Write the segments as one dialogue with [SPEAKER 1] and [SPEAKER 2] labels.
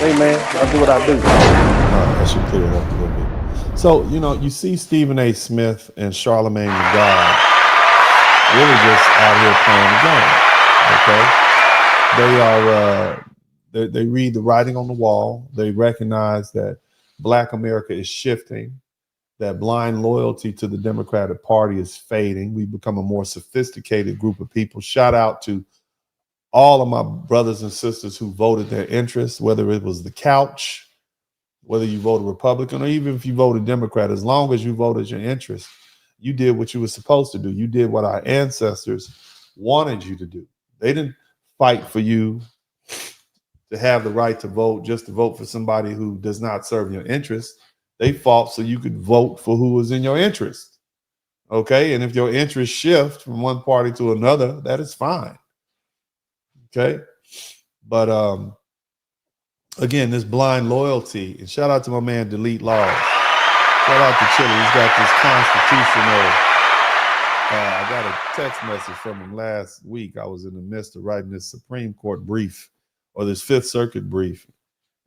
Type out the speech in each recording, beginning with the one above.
[SPEAKER 1] Hey man, I do what I do.
[SPEAKER 2] All right, that should clear it up a little bit. So, you see Stephen A. Smith and Charlamagne the God really just out here playing the game. Okay, they are they read the writing on the wall. They recognize that Black America is shifting, that blind loyalty to the Democratic Party is fading. We've become a more sophisticated group of people. Shout out to all of my brothers and sisters who voted their interests, whether it was the couch, whether you voted Republican, or even if you voted Democrat. As long as you voted your interest, you did what you were supposed to do. You did what our ancestors wanted you to do. They didn't fight for you to have the right to vote just to vote for somebody who does not serve your interest. They fought so you could vote for who was in your interest. Okay, and if your interests shift from one party to another, that is fine. Okay, but again, this blind loyalty, and shout out to my man Delete Laws. Shout out to Chili. He's got this constitutional. I got a text message from him last week. I was in the midst of writing this Supreme Court brief, or this Fifth Circuit brief,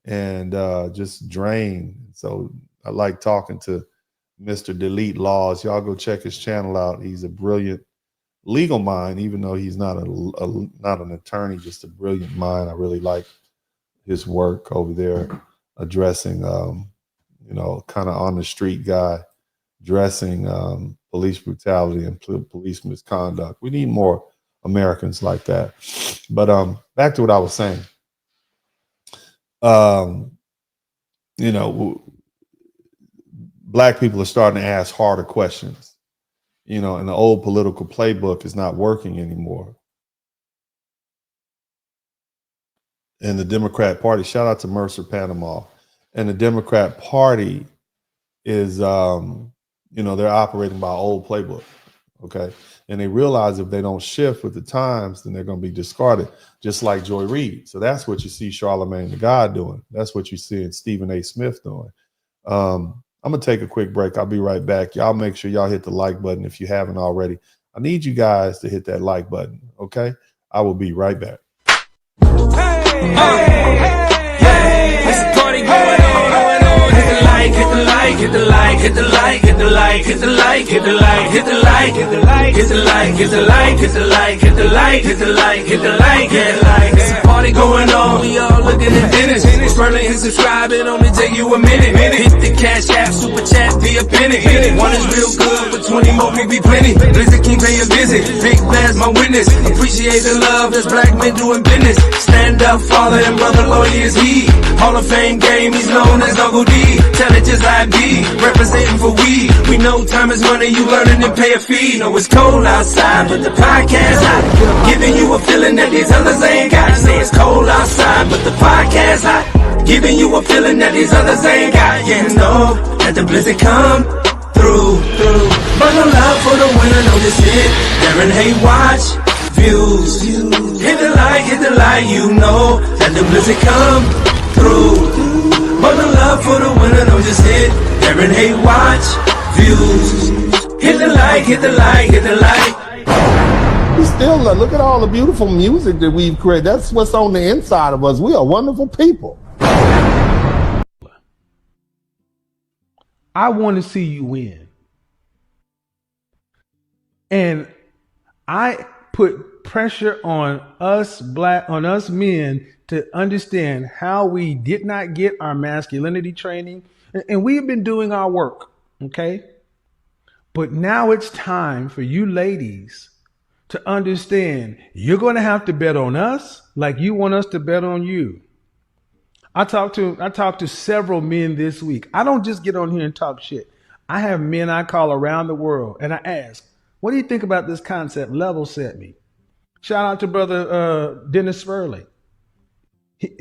[SPEAKER 2] and just drained. So I like talking to Mr. Delete Laws. Y'all go check his channel out. He's a brilliant legal mind, even though he's not not an attorney, just a brilliant mind. I really like his work over there addressing, kind of on the street guy, addressing police brutality and police misconduct. We need more Americans like that. But back to what I was saying. Black people are starting to ask harder questions. And the old political playbook is not working anymore. And the Democrat Party, shout out to Mercer Panama, and the Democrat Party is, they're operating by old playbook, okay? And they realize if they don't shift with the times, then they're going to be discarded, just like Joy Reid. So that's what you see Charlamagne the God doing. That's what you see Stephen A. Smith doing. I'm going to take a quick break. I'll be right back. Y'all make sure y'all hit the like button if you haven't already. I need you guys to hit that like button, okay? I will be right back.
[SPEAKER 3] It's a party going on. Hit the like, hit the like, hit the like, hit the like, hit the like, hit the like, hit the like, hit the like, hit the like, hit the like, hit the like, hit the like, hit the like, hit the like, hit the like, hit the like. It's a party going on. We all looking at Dennis. Spurling and subscribe. It only take you a minute. Hit the cash app, super chat, be a penny. One is real good, but 20 more will be plenty. Blizzard King pay a visit. Big Blast my witness. Appreciate the love that's black men doing business. Stand up, father and brother lawyer is he. Hall of Fame game, he's known as Uncle D. Tell it just like B, representing for we. We know time is money, you learning and pay a fee. Know it's cold outside, but the podcast hot. Giving you a feeling that these others ain't got. Say it's cold outside, but the podcast hot. Giving you a feeling that these others ain't got. Yeah, know that the blizzard come through. Bundle love for the winner, know this it. Darren Hay watch, views. Hit the like, you know that the blizzard come through. Bundle love for the winner, know just it. Darren Hay watch, views. Hit the like, hit the like, hit the like.
[SPEAKER 2] We still look at all the beautiful music that we've created. That's what's on the inside of us. We are wonderful people.
[SPEAKER 4] I want to see you win. And I put pressure on us men to understand how we did not get our masculinity training. And we have been doing our work, okay? But now it's time for you ladies to understand you're going to have to bet on us like you want us to bet on you. I talked to several men this week. I don't just get on here and talk shit. I have men I call around the world and I ask, what do you think about this concept? Level set me. Shout out to brother DennisSpurling.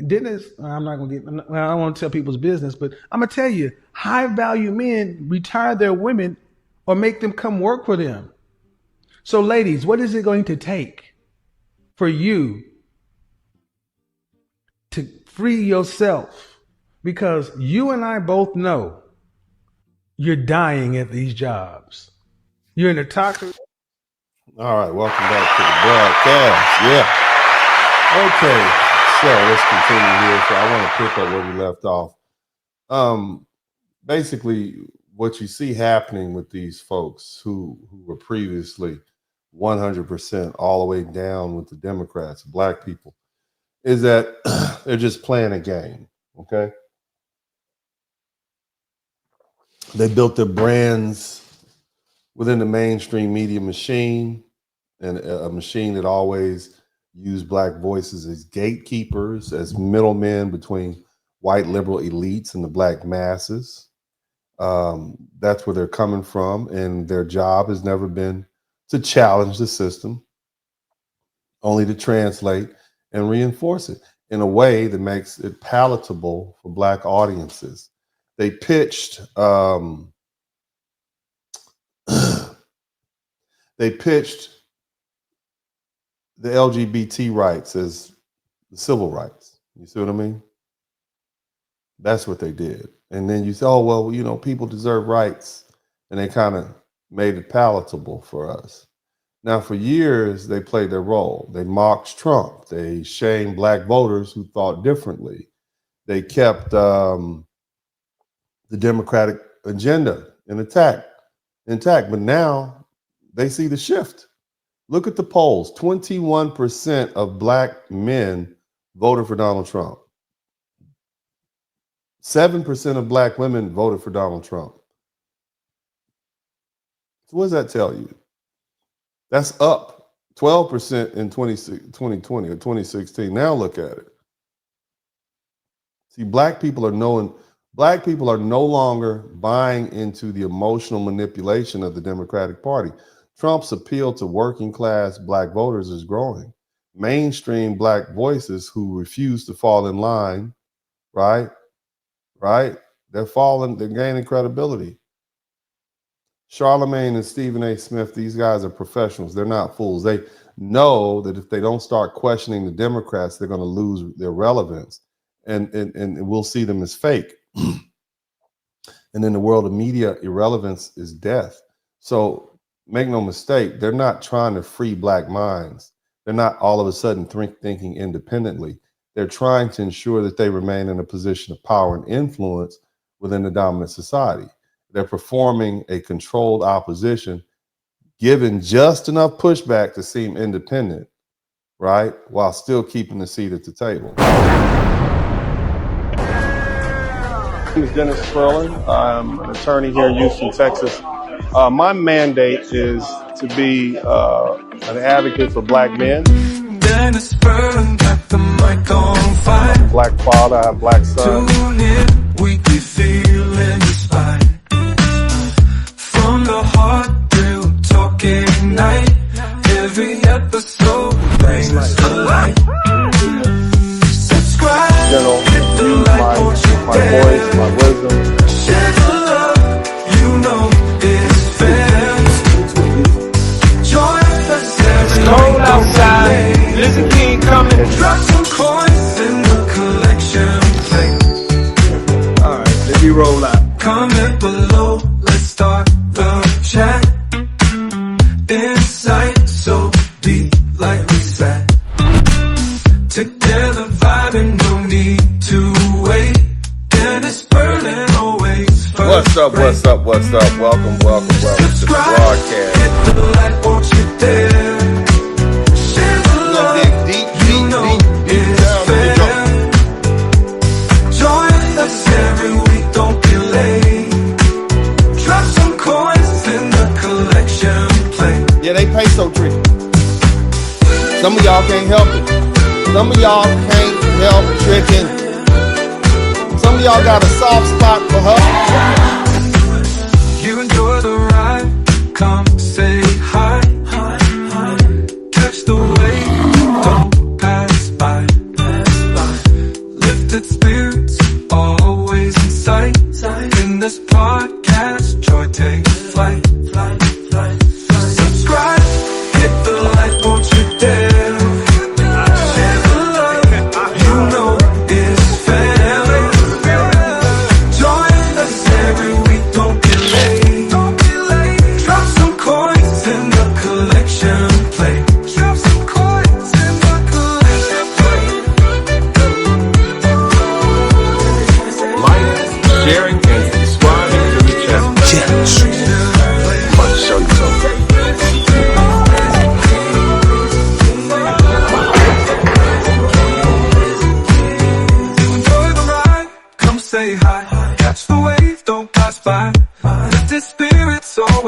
[SPEAKER 4] Dennis, I'm not going to get, I don't want to tell people's business, but I'm going to tell you, high value men retire their women or make them come work for them. So ladies, what is it going to take for you to free yourself? Because you and I both know you're dying at these jobs. You're in a toxic.
[SPEAKER 2] All right, welcome back to the broadcast. Yeah. Okay. show. Let's continue here. So I want to pick up where we left off. Basically, what you see happening with these folks who were previously 100% all the way down with the Democrats, black people, is that they're just playing a game, okay? They built their brands within the mainstream media machine, and a machine that always used black voices as gatekeepers, as middlemen between white liberal elites and the black masses. That's where they're coming from, and their job has never been to challenge the system, only to translate and reinforce it in a way that makes it palatable for black audiences. They pitched the LGBT rights as the civil rights. You see what I mean? That's what they did. And then you say, oh, well, you know, people deserve rights. And they kind of made it palatable for us. Now, for years, they played their role. They mocked Trump. They shamed black voters who thought differently. They kept the Democratic agenda intact. But now they see the shift. Look at the polls. 21% of black men voted for Donald Trump. 7% of black women voted for Donald Trump. So what does that tell you? That's up 12% in 2020 or 2016. Now look at it. See, black people are no longer buying into the emotional manipulation of the Democratic Party. Trump's appeal to working class black voters is growing. Mainstream black voices who refuse to fall in line, right? They're gaining credibility. Charlemagne and Stephen A. Smith, these guys are professionals. They're not fools. They know that if they don't start questioning the Democrats, they're going to lose their relevance, and we'll see them as fake. And in the world of media, irrelevance is death. So make no mistake, they're not trying to free black minds. They're not all of a sudden thinking independently. They're trying to ensure that they remain in a position of power and influence within the dominant society. They're performing a controlled opposition, given just enough pushback to seem independent, right? While still keeping the seat at the table. My name is DennisSpurling. I'm an attorney here in Houston, Texas. My mandate is to be an advocate for black men.
[SPEAKER 3] DennisSpurling got the mic on fire.
[SPEAKER 2] Black father, I have black son.
[SPEAKER 3] Tune in, weekly feeling inspired. From the heart, real talking night. Every episode brings the light. Subscribe, hit the like,
[SPEAKER 2] my voice, my wisdom.
[SPEAKER 3] share the love, you know it's fair. Join us every
[SPEAKER 1] It's cold outside. Listen, King coming.
[SPEAKER 3] Drop some coins in the collection plate.
[SPEAKER 1] All right, let me roll out.
[SPEAKER 3] Comment below, let's start the chat. Insight so deep like we sat. Together vibing, no need to wait. DennisSpurling always first.
[SPEAKER 2] What's up? Welcome to the
[SPEAKER 3] Subscribe,
[SPEAKER 2] broadcast.
[SPEAKER 3] hit the like, won't you dare. Share the love, you know it's fair. Join us every week, don't be late. Drop some coins in the collection plate.
[SPEAKER 2] Yeah, they peso tricky. Some of y'all can't help it. Some of y'all can't help tricking. Some of y'all got a soft spot for her.
[SPEAKER 3] You enjoy the ride, come say hi. Catch the wave, don't pass by. Lifted spirits, always in sight. In this podcast, joy takes flight. Subscribe, hit the like, won't you dare. Share the love, you know it's fair. Join us every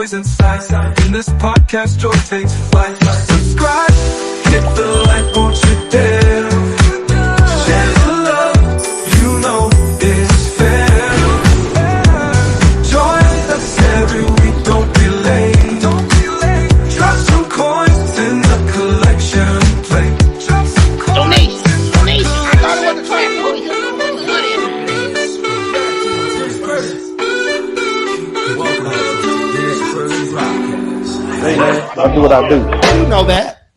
[SPEAKER 3] joys inside. In this podcast, joy takes flight. Subscribe, hit the like, won't you dare? Share the love, you know it's fair. Join us every week, don't be late. Drop some coins in the collection plate.
[SPEAKER 5] Donation. I thought it was a trash boy.
[SPEAKER 6] Hey man, I do what I do.
[SPEAKER 2] You know that.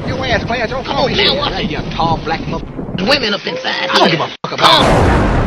[SPEAKER 5] Your ass, Clarence, don't come over here. Now, what? You tall black women up inside. I don't give a fuck about